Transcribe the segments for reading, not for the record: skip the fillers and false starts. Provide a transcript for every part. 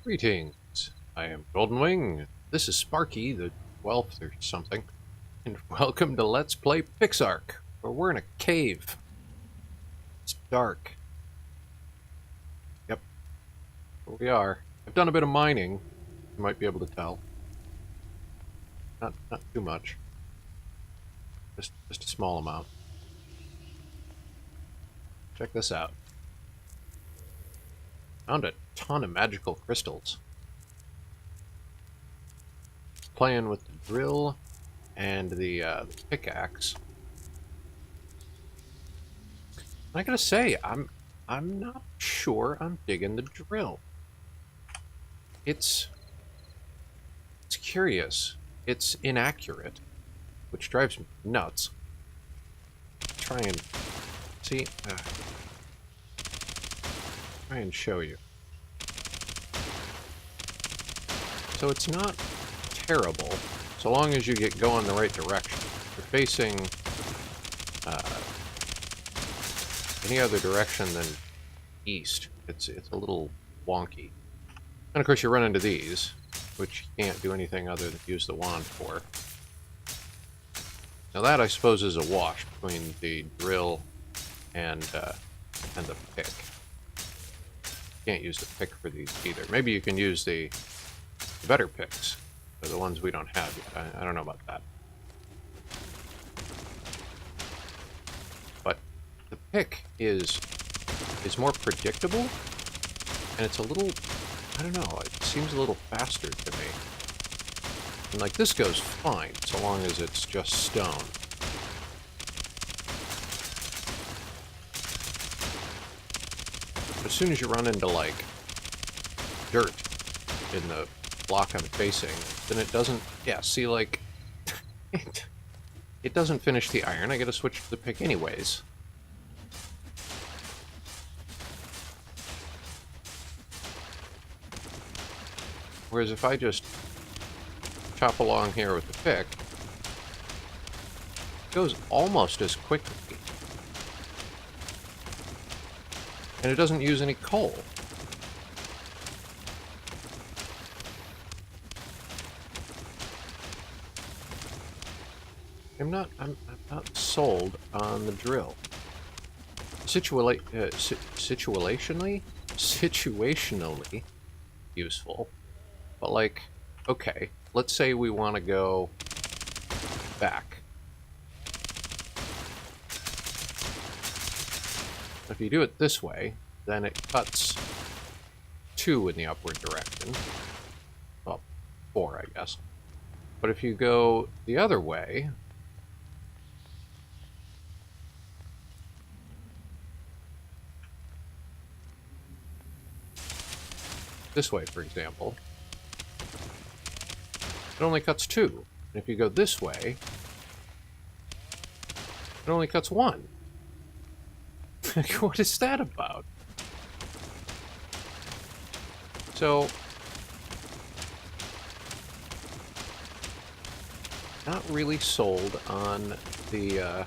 Greetings, I am Golden Wing. This is Sparky, the 12th or something, and welcome to Let's Play PixARK, where we're in a cave. It's dark. Yep, here we are. I've done a bit of mining, you might be able to tell. Not too much. Just a small amount. Check this out. Found a ton of magical crystals. Playing with the drill and the pickaxe. I gotta say, I'm not sure I'm digging the drill. It's curious. It's inaccurate, which drives me nuts. Try and see. Try and show you. So it's not terrible, so long as you get going the right direction. If you're facing any other direction than east, it's a little wonky. And of course you run into these, which you can't do anything other than use the wand for. Now that, I suppose, is a wash between the drill and the pick. You can't use the pick for these either. Maybe you can use the better picks. They're the ones we don't have yet. I don't know about that. But the pick is more predictable, and it's a little, I don't know, it seems a little faster to me. And like, this goes fine, so long as it's just stone. But as soon as you run into, like, dirt in the block I'm facing, then it doesn't, yeah, see, like, it doesn't finish the iron. I gotta switch to the pick anyways. Whereas if I just chop along here with the pick, it goes almost as quickly. And it doesn't use any coal. I'm not sold on the drill. Situationally useful, but like, okay, let's say we want to go back. If you do it this way, then it cuts 2 in the upward direction. Well, 4, I guess. But if you go the other way, this way, for example, it only cuts 2. And if you go this way, it only cuts 1. What is that about? So, not really sold on the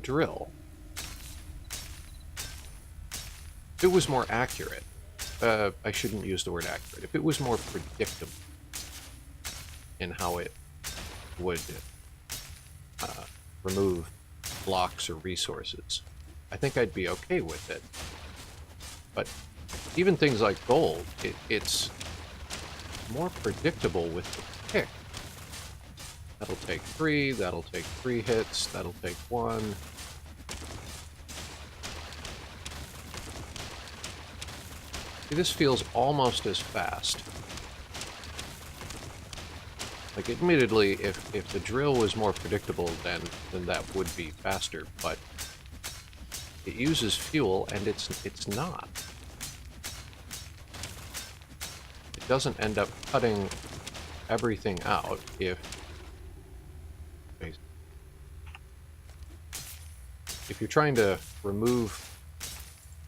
drill. If it was more accurate, I shouldn't use the word accurate. If it was more predictable in how it would remove blocks or resources, I think I'd be okay with it. But even things like gold, it's more predictable with the pick. That'll take 3, that'll take 3 hits, that'll take 1. See, this feels almost as fast. Like, admittedly, if the drill was more predictable, then that would be faster, but it uses fuel, and it's not. It doesn't end up cutting everything out if you're trying to remove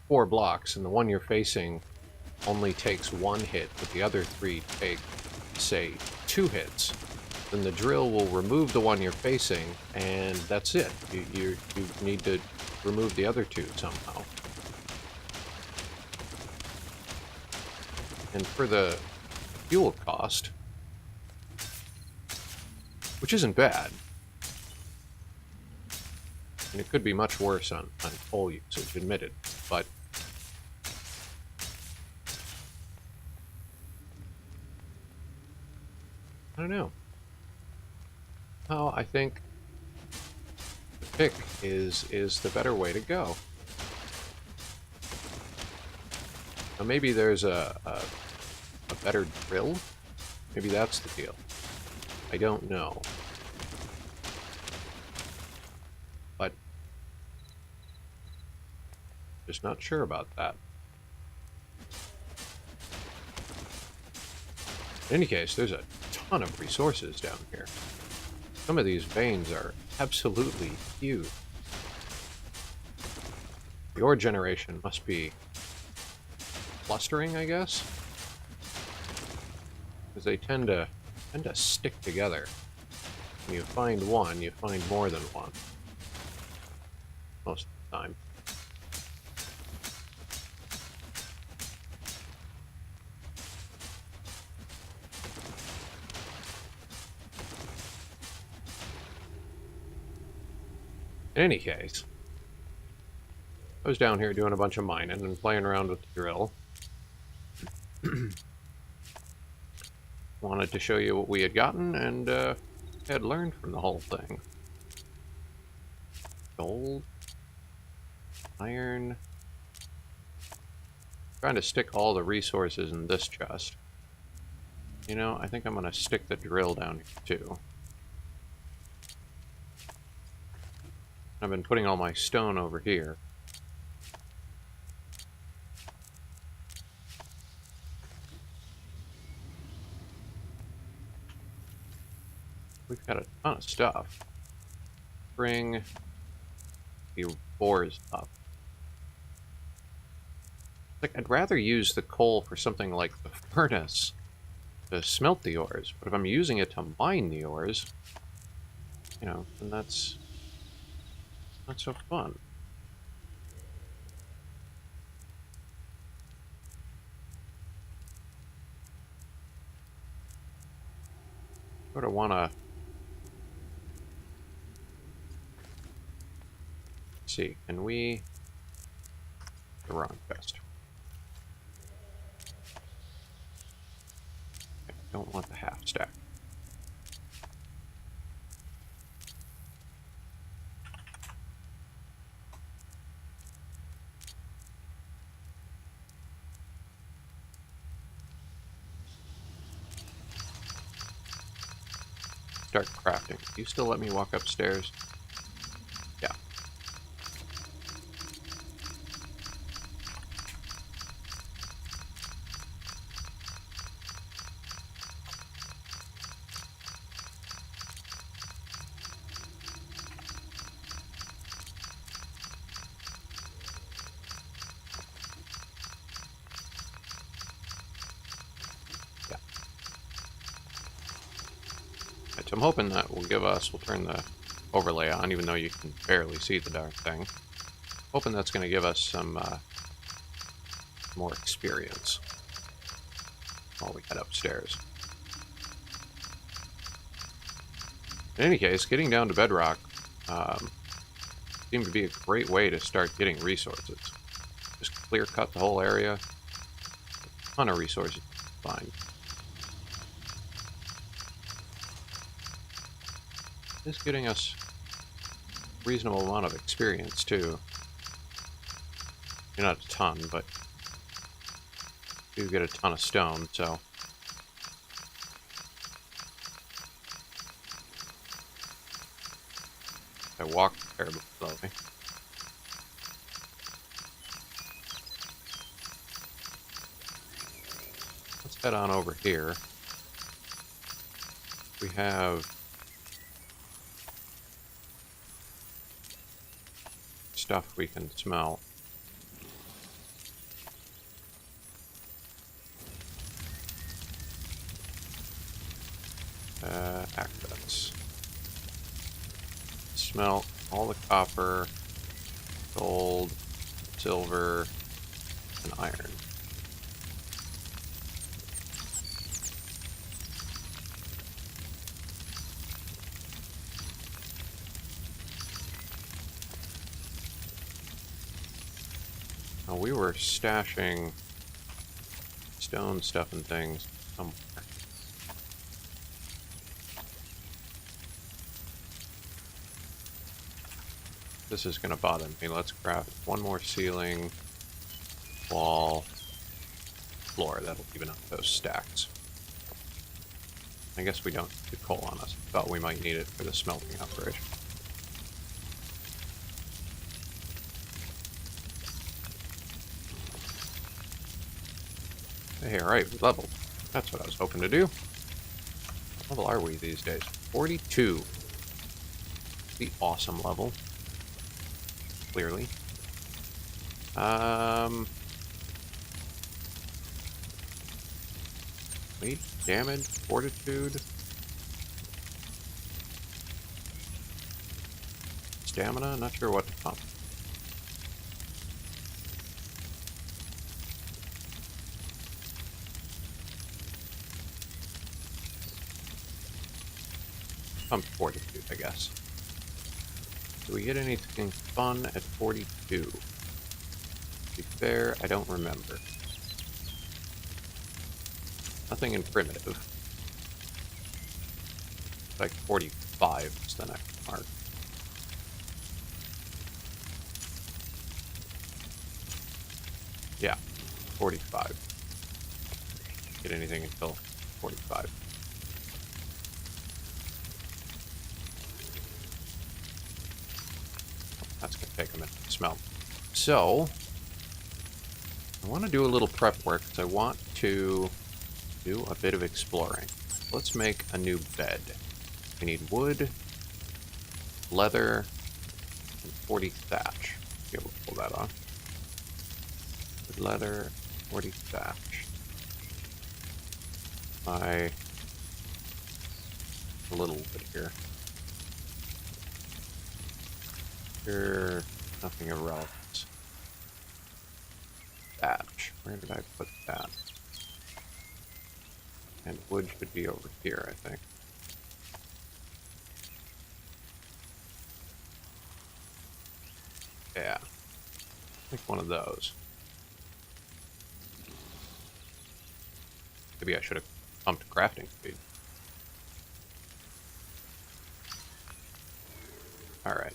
4 blocks and the one you're facing only takes 1 hit, but the other 3 take, say, 2 hits, then the drill will remove the one you're facing, and that's it. You need to remove the other 2 somehow. And for the fuel cost, which isn't bad, and it could be much worse on coal usage, admitted, but I don't know. Oh, I think the pick is the better way to go. Now maybe there's a better drill? Maybe that's the deal. I don't know. But just not sure about that. In any case, there's a ton of resources down here. Some of these veins are absolutely huge. The ore generation must be clustering, I guess? Because they tend to stick together. When you find one, you find more than one. Most of the time. In any case, I was down here doing a bunch of mining and playing around with the drill. Wanted to show you what we had gotten and had learned from the whole thing. Gold, iron. Trying to stick all the resources in this chest. You know, I think I'm going to stick the drill down here too. I've been putting all my stone over here. We've got a ton of stuff. Bring the ores up. Like, I'd rather use the coal for something like the furnace to smelt the ores, but if I'm using it to mine the ores, you know, then that's not so fun. Sort of want to see, can we... The wrong chest. I don't want the half stack. Start crafting. Do you still let me walk upstairs? Yeah. Yeah. Right, so I'm hoping that will give us, we'll turn the overlay on, even though you can barely see the darn thing. Hoping that's going to give us some more experience while we head upstairs. In any case, getting down to bedrock seemed to be a great way to start getting resources. Just clear cut the whole area. A ton of resources to find. This is getting us a reasonable amount of experience too. Not a ton, but you do get a ton of stone, so. I walk terribly slowly. Let's head on over here. We have stuff we can smell. Access. Smelt all the copper, gold, silver, and iron. Oh, we were stashing stone stuff and things somewhere. This is gonna bother me. Let's craft one more ceiling, wall, floor. That'll even up those stacks. I guess we don't need the coal on us. Thought we might need it for the smelting operation. Hey, alright, we leveled. That's what I was hoping to do. What level are we these days? 42. The awesome level. Clearly. Weight, damage, fortitude. Stamina, not sure what to pump. Pump fortitude, I guess. Do we get anything fun at 42? To be fair, I don't remember. Nothing in primitive. Like 45 is the next mark. Yeah, 45. Get anything until 45. That's gonna take a minute to smelt. So, I want to do a little prep work because I want to do a bit of exploring. Let's make a new bed. We need wood, leather, and 40 thatch. Be able to pull that off. Wood, leather, 40 thatch. By a little bit here. Here, nothing of relevance. Thatch. Where did I put that? And wood should be over here, I think. Yeah. I think one of those. Maybe I should have pumped crafting speed. Alright.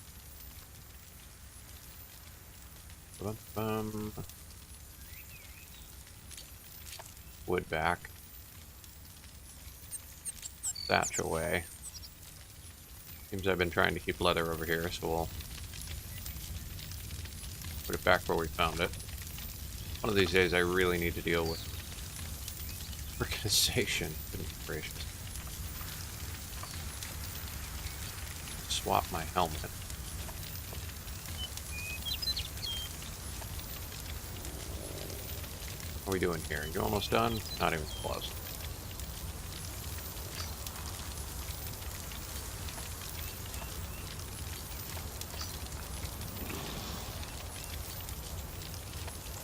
Wood back. Thatch away. Seems I've been trying to keep leather over here, so we'll put it back where we found it. One of these days I really need to deal with organization. Goodness gracious. Swap my helmet. What are we doing here? You almost done? Not even close.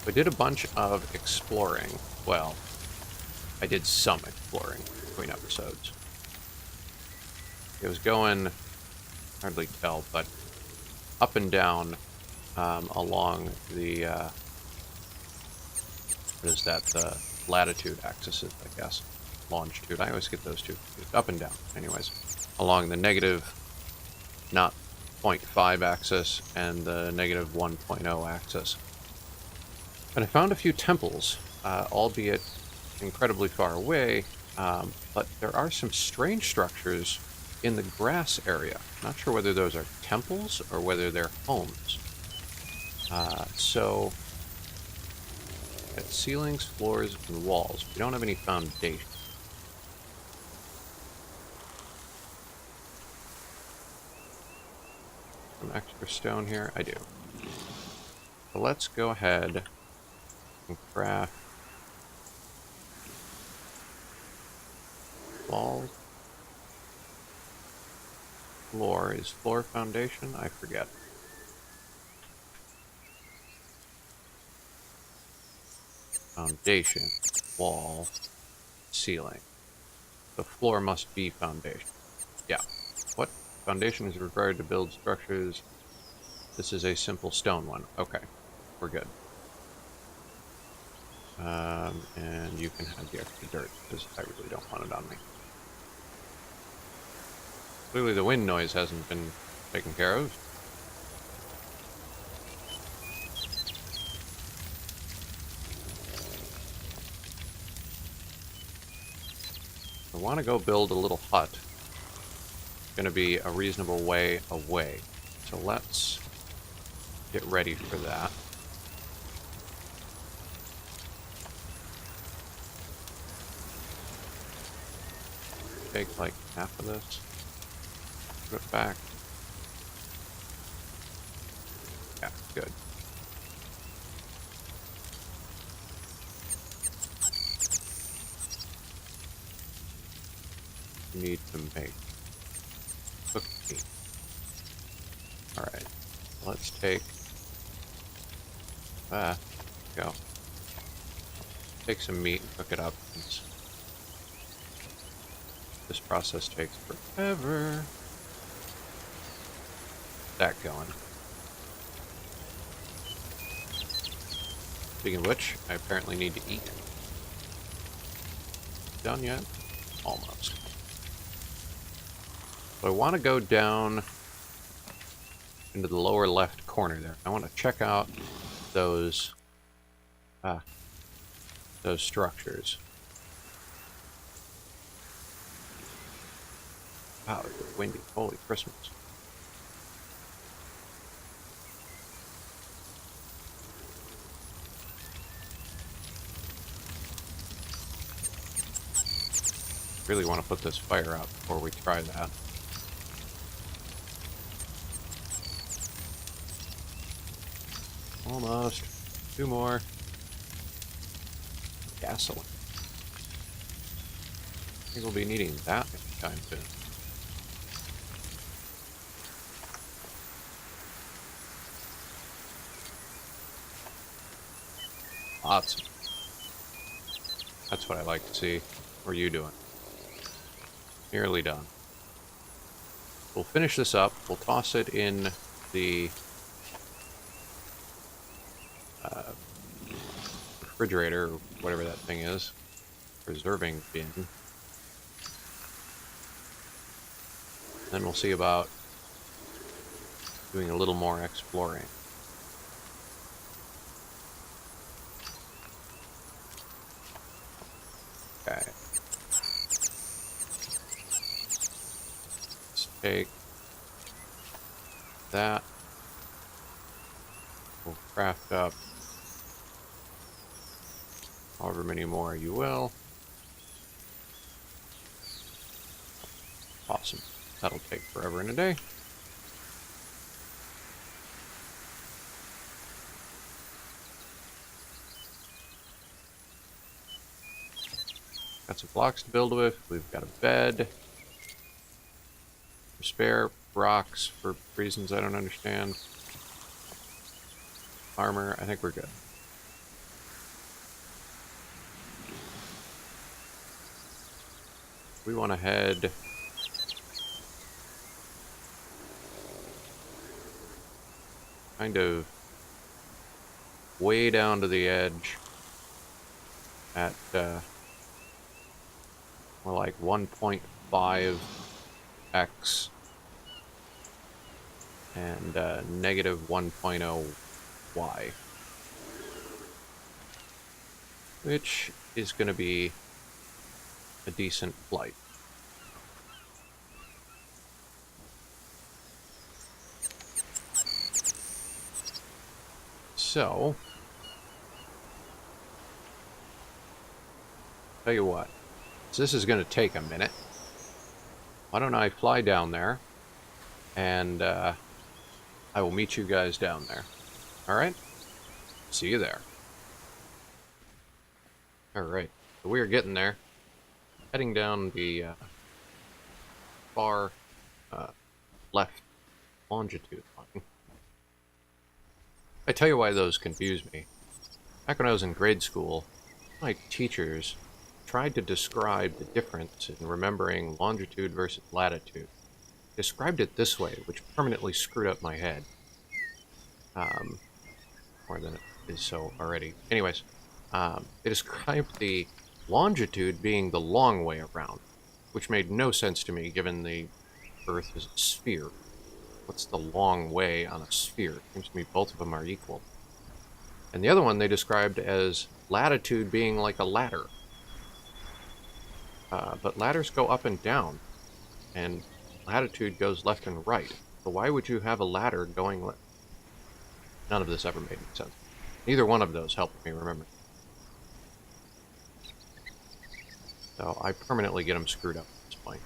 We did a bunch of exploring. Well, I did some exploring between episodes. It was going, hardly tell, but up and down along the, what is that, the latitude axis, I guess. Longitude, I always get those two. Up and down, anyways. Along the negative, not 0.5 axis, and the negative 1.0 axis. And I found a few temples, albeit incredibly far away, but there are some strange structures in the grass area. Not sure whether those are temples or whether they're homes. So, at ceilings, floors, and walls. We don't have any foundation. Some extra stone here? I do. So let's go ahead and craft walls. Floor. Is floor foundation? I forget. Foundation. Wall. Ceiling. The floor must be foundation. Yeah. What? Foundation is required to build structures. This is a simple stone one. Okay. We're good. And you can have the extra dirt, because I really don't want it on me. Clearly the wind noise hasn't been taken care of. I want to go build a little hut. It's going to be a reasonable way away. So let's get ready for that. Take like half of this. Put it back. Yeah, good. Need to make cookie. Alright, let's take that. Go. Take some meat and cook it up. This process takes forever. That going. Speaking of which, I apparently need to eat. Done yet? Almost. So I want to go down into the lower left corner there. I want to check out those structures. Wow, it's windy. Holy Christmas. Really want to put this fire out before we try that. Almost. 2 more. Gasoline. I think we'll be needing that anytime soon. Lots. That's what I like to see. What are you doing? Nearly done. We'll finish this up. We'll toss it in the refrigerator, or whatever that thing is. Preserving bin. Then we'll see about doing a little more exploring. Okay. Let's take that. We'll craft up however many more you will. Awesome. That'll take forever and a day. Got some blocks to build with. We've got a bed. Spare rocks for reasons I don't understand. Armor. I think we're good. We want to head kind of way down to the edge at more like 1.5x and negative 1.0 y, which is going to be a decent flight. So, tell you what, so this is going to take a minute. Why don't I fly down there, and I will meet you guys down there. Alright? See you there. Alright, so we are getting there. Heading down the far left longitude line. I tell you why those confuse me. Back when I was in grade school, my teachers tried to describe the difference in remembering longitude versus latitude. Described it this way, which permanently screwed up my head. More than it is so already. Anyways, They described the longitude being the long way around, which made no sense to me given the Earth is a sphere. What's the long way on a sphere? It seems to me both of them are equal. And the other one they described as latitude being like a ladder. But ladders go up and down, and latitude goes left and right. So why would you have a ladder going left? None of this ever made any sense. Neither one of those helped me remember. So I permanently get them screwed up at this point.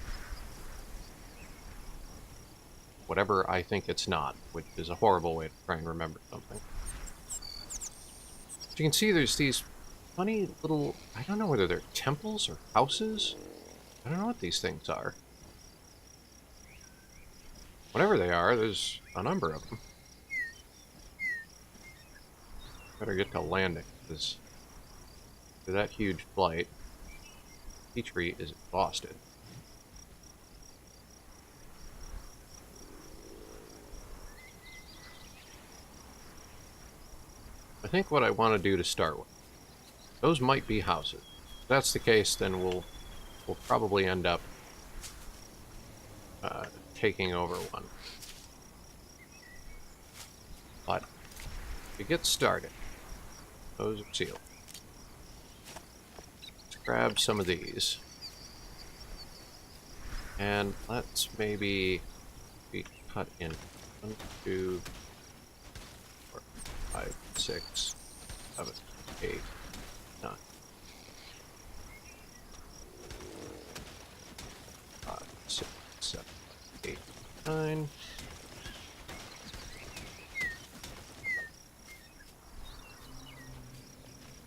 Whatever I think it's not, which is a horrible way to try and remember something. As you can see, there's these funny little, I don't know whether they're temples or houses. I don't know what these things are. Whatever they are, there's a number of them. Better get to landing, because after that huge flight, Petrie is exhausted. I think what I want to do to start with, those might be houses. If that's the case, then we'll probably end up taking over one. But to get started, those are sealed. Let's grab some of these. And let's maybe be cut in 1, 2, 4, 5, 6, 7, 8, 9. 5, 6, 7, 8, 9.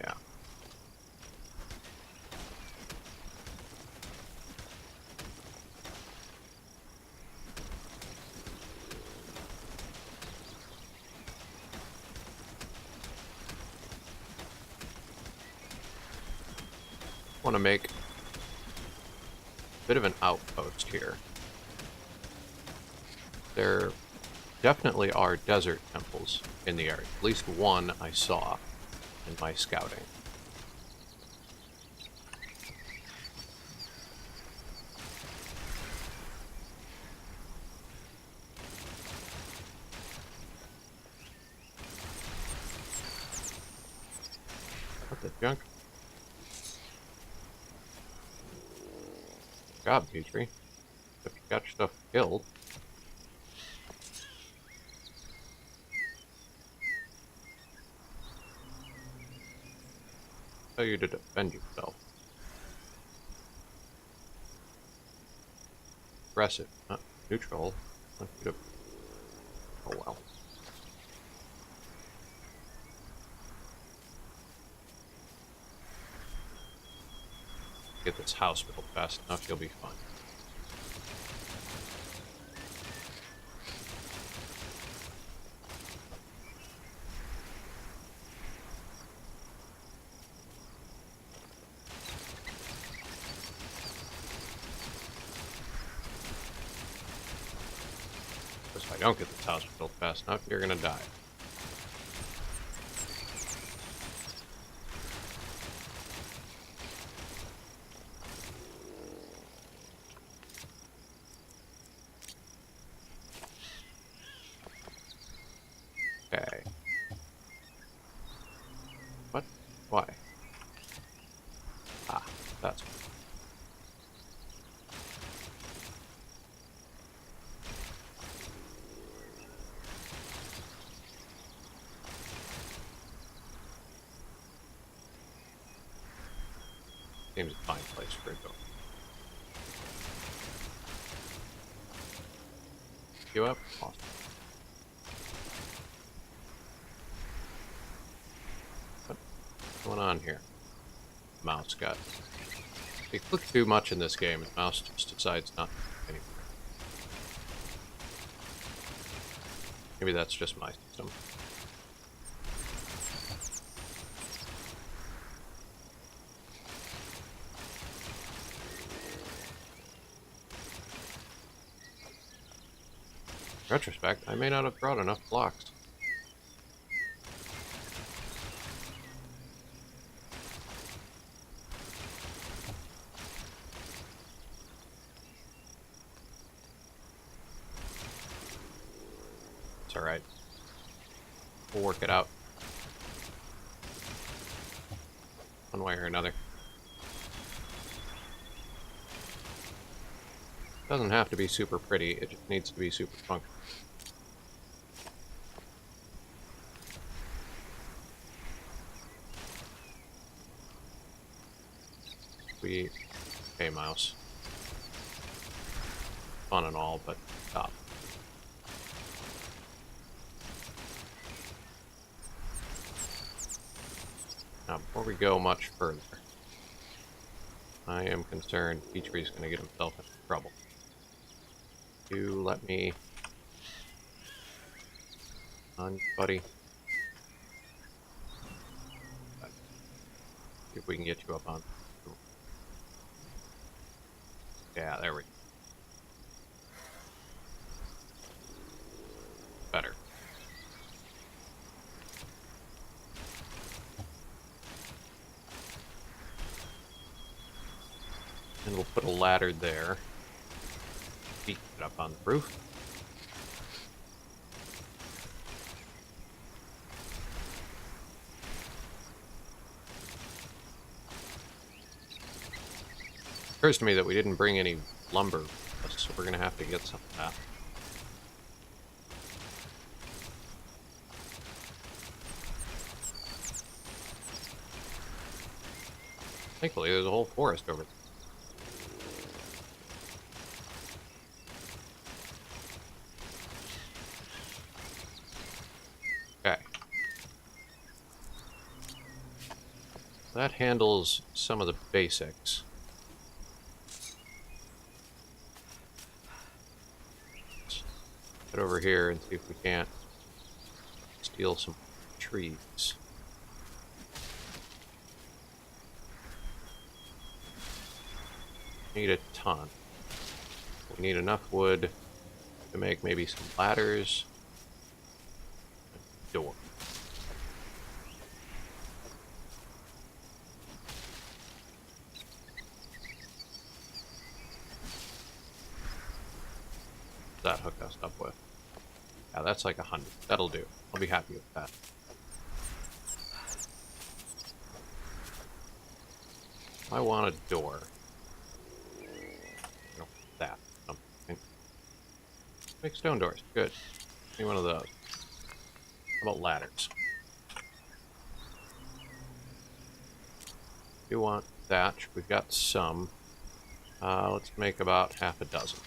Yeah. Want to make a bit of an outpost here. There definitely are desert temples in the area. At least one I saw in my scouting. What the junk? Good job, Petrie. If you got stuff killed. Tell you to defend yourself. Aggressive, not neutral. I want you to... Oh well. Get this house built fast enough, you'll be fine. Because if I don't get this house built fast enough, you're gonna die. Okay. What? Why? Ah, that's... Seems a fine place for it, though. You up? Awesome. What's going on here? Mouse got... If you click too much in this game, the mouse just decides not to click anymore. Maybe that's just my system. In retrospect, I may not have brought enough blocks. alright. We'll work it out. One way or another. Doesn't have to be super pretty, it just needs to be super functional. Okay, mouse. Fun and all, but stop. Now, before we go much further, I am concerned Petrie's going to get himself into trouble. You let me on, buddy. See if we can get you up on. Yeah, there we go. Better. And we'll put a ladder there. Feet it up on the roof. Occurs to me that we didn't bring any lumber with us, so we're gonna have to get some of that. Thankfully, there's a whole forest over there. Okay. That handles some of the basics. Head over here and see if we can't steal some trees. Need a ton. We need enough wood to make maybe some ladders. A door. That hook us up with. Yeah, that's like 100. That'll do. I'll be happy with that. I want a door. No, that. Something. Make stone doors. Good. Any one of those. How about ladders? We want thatch. We've got some. Let's make about half a dozen.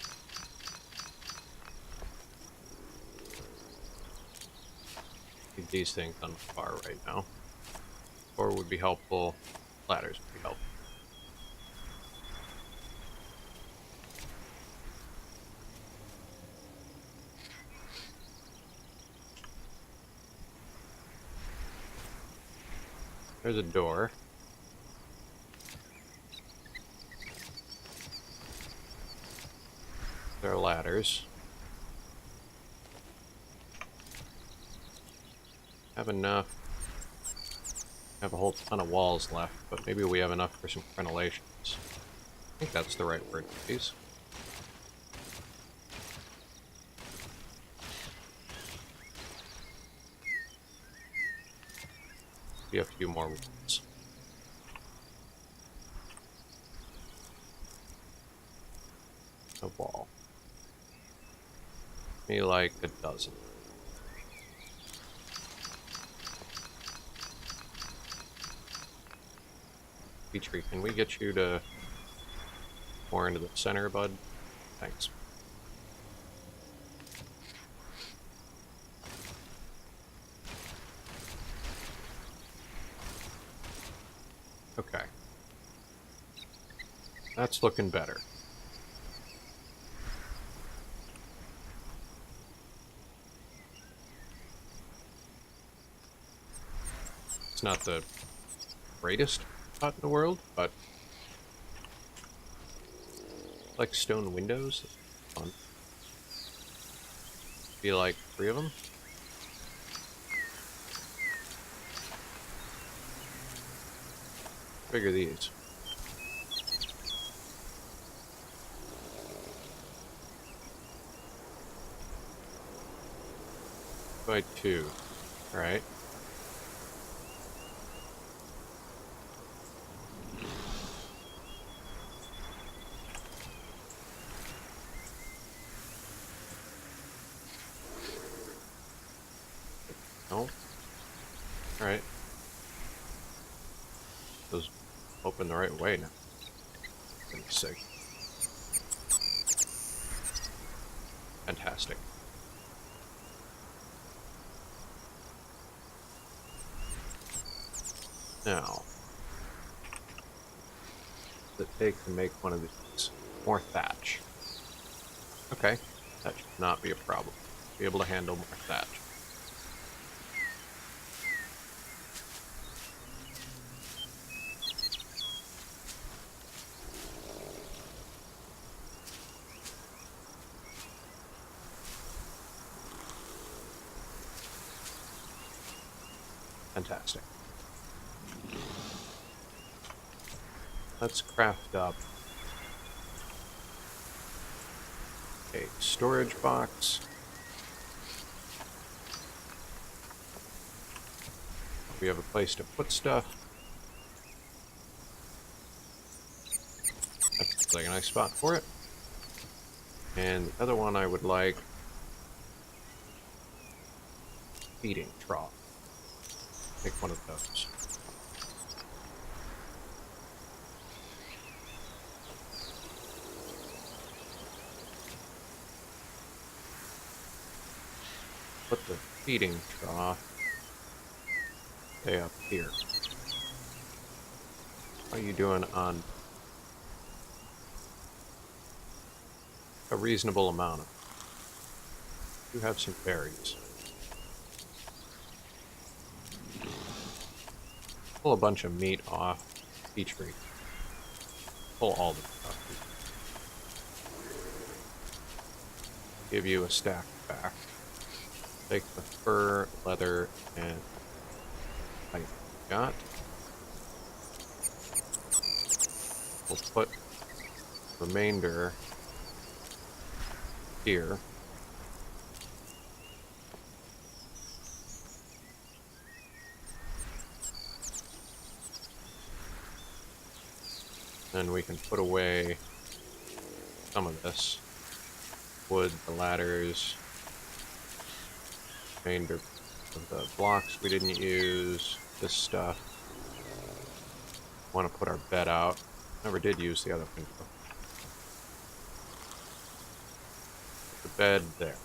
Need these things on the bar right now. Or would be helpful. Ladders would be helpful. There's a door. There are ladders. Have enough. Have a whole ton of walls left, but maybe we have enough for some crenellations. I think that's the right word for these. Be a few more walls. A wall. Maybe like a dozen. Petrie, can we get you to more into the center, bud? Thanks. Okay. That's looking better. It's not the greatest spot in the world, but like stone windows. Fun. Be like 3 of them. Figure these. by 2. Alright. No. Alright. Those open the right way now. For goodness sake. Fantastic. Now, what does it take to make one of these? More thatch. Okay, that should not be a problem. Be able to handle more thatch. Fantastic. Let's craft up a storage box. We have a place to put stuff. That's like a nice spot for it. And the other one I would like feeding trough. Take one of those. Put the feeding trough stay up here. How are you doing on a reasonable amount of? You have some berries. Pull a bunch of meat off each tree. Pull all the stuff. Give you a stack back. Take the fur, leather, and I got. We'll put remainder here. Then we can put away some of this wood, the ladders, remainder of the blocks we didn't use, this stuff. Want to put our bed out. Never did use the other window. Put the bed there.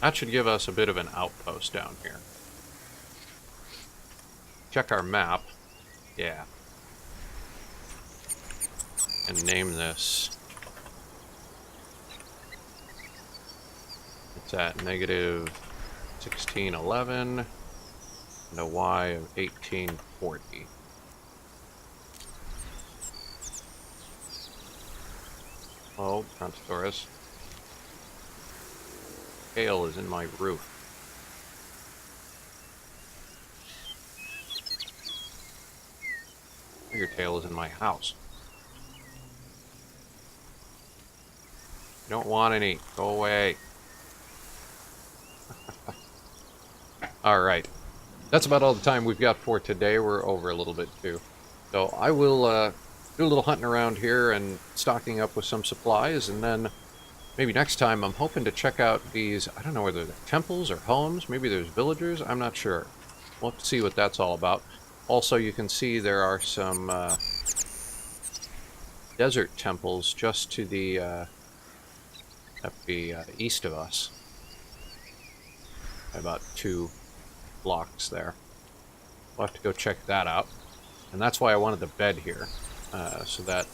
That should give us a bit of an outpost down here. Check our map. Yeah. And name this. It's at negative 1611 and a Y of 1840. Oh, Brontosaurus. Tail is in my roof. Your tail is in my house. I don't want any. Go away. Alright. That's about all the time we've got for today. We're over a little bit too. So I will do a little hunting around here and stocking up with some supplies, and then maybe next time I'm hoping to check out these, I don't know whether they're temples or homes, maybe there's villagers, I'm not sure. We'll have to see what that's all about. Also, you can see there are some desert temples just to the east of us. About 2 blocks there. We'll have to go check that out. And that's why I wanted the bed here, so that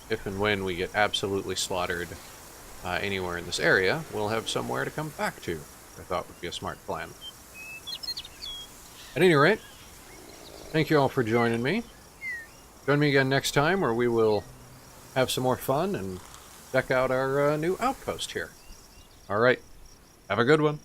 if and when we get absolutely slaughtered anywhere in this area, we'll have somewhere to come back to. I thought would be a smart plan. At any rate, thank you all for joining me. Join me again next time, where we will have some more fun and check out our new outpost here. Alright, have a good one.